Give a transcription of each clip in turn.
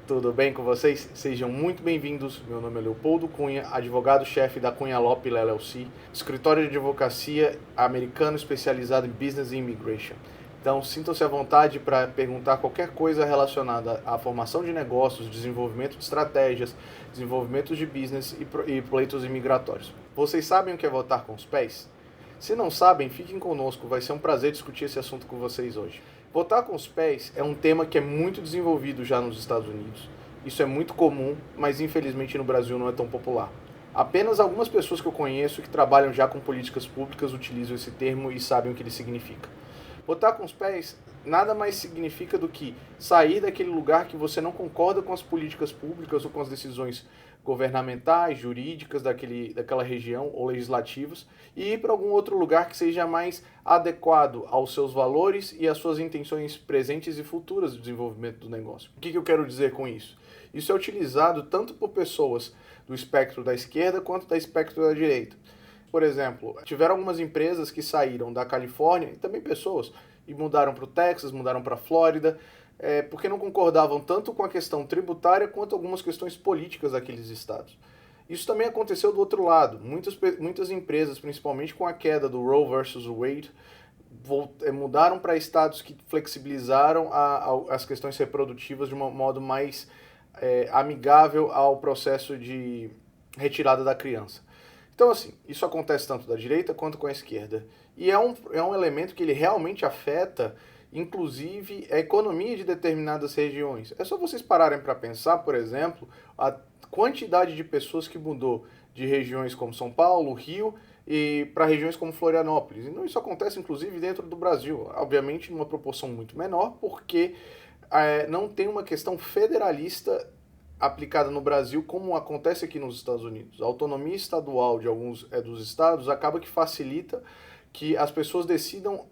Tudo bem com vocês? Sejam muito bem-vindos. Meu nome é Leopoldo Cunha, advogado-chefe da Cunha Lopes LLC, escritório de advocacia americano especializado em Business e Immigration. Então, sintam-se à vontade para perguntar qualquer coisa relacionada à formação de negócios, desenvolvimento de estratégias, desenvolvimento de business e pleitos imigratórios. Vocês sabem o que é votar com os pés? Se não sabem, fiquem conosco, vai ser um prazer discutir esse assunto com vocês hoje. Votar com os pés é um tema que é muito desenvolvido já nos Estados Unidos. Isso é muito comum, mas infelizmente no Brasil não é tão popular. Apenas algumas pessoas que eu conheço que trabalham já com políticas públicas utilizam esse termo e sabem o que ele significa. Votar com os pés nada mais significa do que sair daquele lugar que você não concorda com as políticas públicas ou com as decisões governamentais, jurídicas daquela região ou legislativas e ir para algum outro lugar que seja mais adequado aos seus valores e às suas intenções presentes e futuras de desenvolvimento do negócio. O que eu quero dizer com isso? Isso é utilizado tanto por pessoas do espectro da esquerda quanto do espectro da direita. Por exemplo, tiveram algumas empresas que saíram da Califórnia, e também pessoas, e mudaram para o Texas, mudaram para a Flórida, porque não concordavam tanto com a questão tributária quanto algumas questões políticas daqueles estados. Isso também aconteceu do outro lado. Muitas empresas, principalmente com a queda do Roe versus Wade, mudaram para estados que flexibilizaram as questões reprodutivas de um modo mais amigável ao processo de retirada da criança. Então, assim, isso acontece tanto da direita quanto com a esquerda. E é um elemento que ele realmente afeta, inclusive, a economia de determinadas regiões. É só vocês pararem para pensar, por exemplo, a quantidade de pessoas que mudou de regiões como São Paulo, Rio, e para regiões como Florianópolis. E isso acontece, inclusive, dentro do Brasil. Obviamente, numa proporção muito menor, porque não tem uma questão federalista aplicada no Brasil como acontece aqui nos Estados Unidos. A autonomia estadual de alguns dos estados acaba que facilita que as pessoas decidam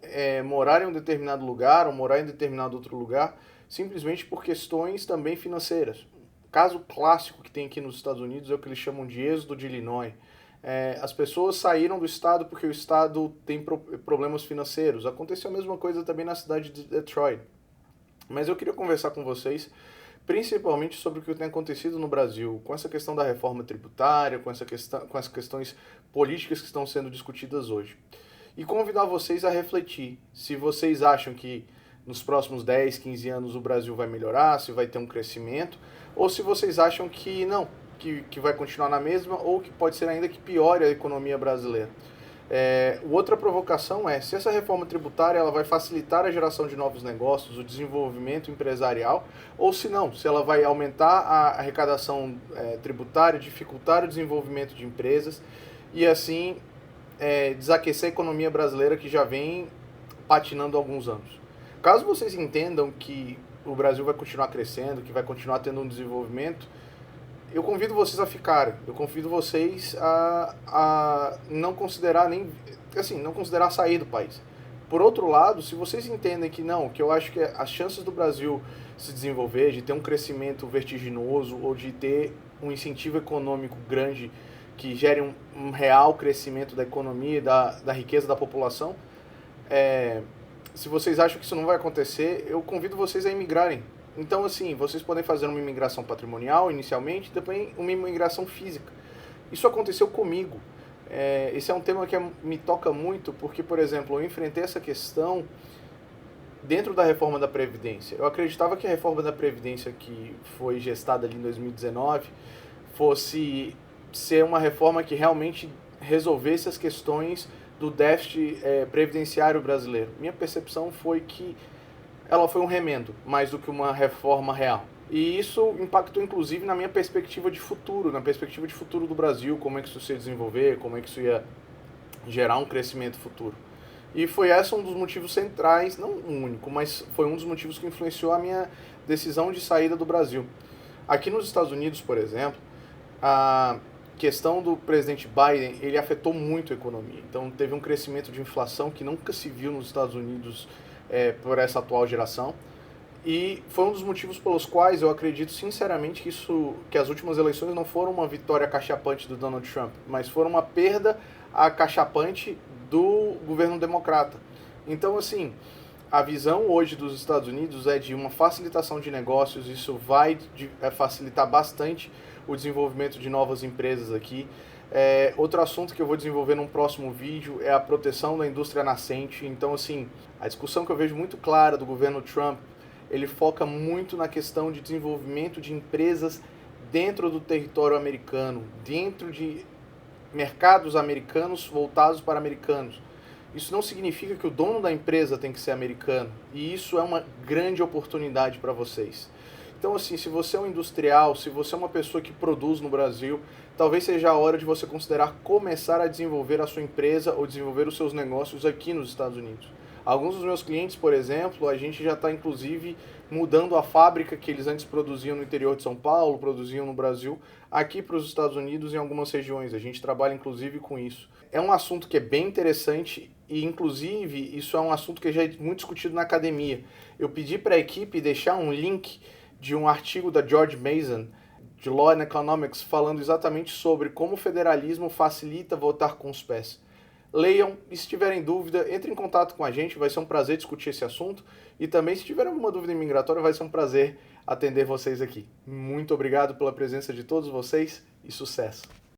morar em um determinado lugar ou morar em determinado outro lugar simplesmente por questões também financeiras. O caso clássico que tem aqui nos Estados Unidos é o que eles chamam de êxodo de Illinois. As pessoas saíram do estado porque o estado tem problemas financeiros. Aconteceu a mesma coisa também na cidade de Detroit. Mas eu queria conversar com vocês principalmente sobre o que tem acontecido no Brasil, com essa questão da reforma tributária, com as questões políticas que estão sendo discutidas hoje. E convidar vocês a refletir se vocês acham que nos próximos 10, 15 anos o Brasil vai melhorar, se vai ter um crescimento, ou se vocês acham que não, que vai continuar na mesma, ou que pode ser ainda que piore a economia brasileira. Outra provocação é se essa reforma tributária ela vai facilitar a geração de novos negócios, o desenvolvimento empresarial, ou se não, se ela vai aumentar a arrecadação tributária, dificultar o desenvolvimento de empresas e assim desaquecer a economia brasileira que já vem patinando há alguns anos. Caso vocês entendam que o Brasil vai continuar crescendo, que vai continuar tendo um desenvolvimento, eu convido vocês a ficarem, eu convido vocês a não considerar não considerar sair do país. Por outro lado, se vocês entendem que não, que eu acho que as chances do Brasil se desenvolver, de ter um crescimento vertiginoso ou de ter um incentivo econômico grande que gere um real crescimento da economia e da riqueza da população, se vocês acham que isso não vai acontecer, eu convido vocês a imigrarem. Então, assim, vocês podem fazer uma imigração patrimonial inicialmente, depois uma imigração física. Isso aconteceu comigo. Esse é um tema que me toca muito, porque, por exemplo, eu enfrentei essa questão dentro da reforma da Previdência. Eu acreditava que a reforma da Previdência que foi gestada ali em 2019 fosse ser uma reforma que realmente resolvesse as questões do déficit previdenciário brasileiro. Minha percepção foi que ela foi um remendo, mais do que uma reforma real. E isso impactou, inclusive, na minha perspectiva de futuro, na perspectiva de futuro do Brasil, como é que isso ia se desenvolver, como é que isso ia gerar um crescimento futuro. E foi esse um dos motivos centrais, não o único, mas foi um dos motivos que influenciou a minha decisão de saída do Brasil. Aqui nos Estados Unidos, por exemplo, a questão do presidente Biden, ele afetou muito a economia. Então, teve um crescimento de inflação que nunca se viu nos Estados Unidos por essa atual geração. E foi um dos motivos pelos quais eu acredito sinceramente que as últimas eleições não foram uma vitória acachapante do Donald Trump, mas foram uma perda acachapante do governo democrata. Então, assim, a visão hoje dos Estados Unidos é de uma facilitação de negócios, isso vai facilitar bastante o desenvolvimento de novas empresas aqui. Outro assunto que eu vou desenvolver num próximo vídeo é a proteção da indústria nascente. Então, assim, a discussão que eu vejo muito clara do governo Trump, ele foca muito na questão de desenvolvimento de empresas dentro do território americano, dentro de mercados americanos voltados para americanos. Isso não significa que o dono da empresa tem que ser americano, e isso é uma grande oportunidade para vocês. Então, assim, se você é um industrial, se você é uma pessoa que produz no Brasil, talvez seja a hora de você considerar começar a desenvolver a sua empresa ou desenvolver os seus negócios aqui nos Estados Unidos. Alguns dos meus clientes, por exemplo, a gente já está inclusive mudando a fábrica que eles antes produziam no interior de São Paulo, produziam no Brasil, aqui para os Estados Unidos em algumas regiões. A gente trabalha inclusive com isso. É um assunto que é bem interessante e inclusive isso é um assunto que já é muito discutido na academia. Eu pedi para a equipe deixar um link de um artigo da George Mason, de Law and Economics, falando exatamente sobre como o federalismo facilita votar com os pés. Leiam, e se tiverem dúvida, entre em contato com a gente, vai ser um prazer discutir esse assunto. E também, se tiver alguma dúvida imigratória, vai ser um prazer atender vocês aqui. Muito obrigado pela presença de todos vocês e sucesso!